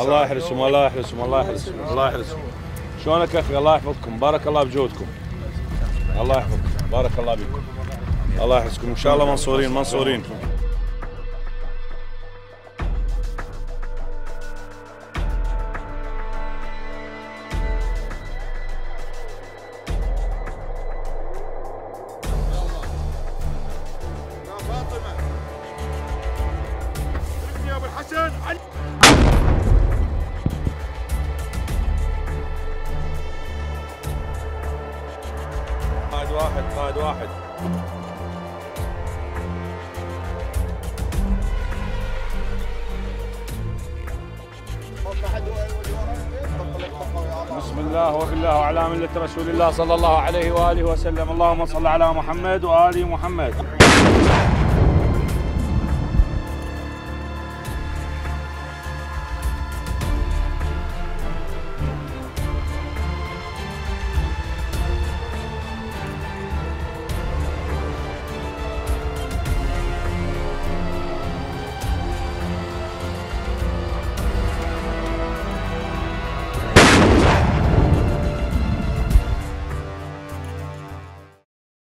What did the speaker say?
الله يحرسهم الله يحرسهم الله يحرسهم الله يحرسهم. شلونك اخي؟ الله يحفظكم، بارك الله بجهودكم. الله يحفظكم، بارك الله بكم. الله يحرسكم ان شاء الله، منصورين منصورين. يا ابو الحسن قائد واحد قائد واحد. بسم الله وبالله وعلى ملة رسول الله صلى الله عليه وآله وسلم. اللهم صل على محمد وآل محمد.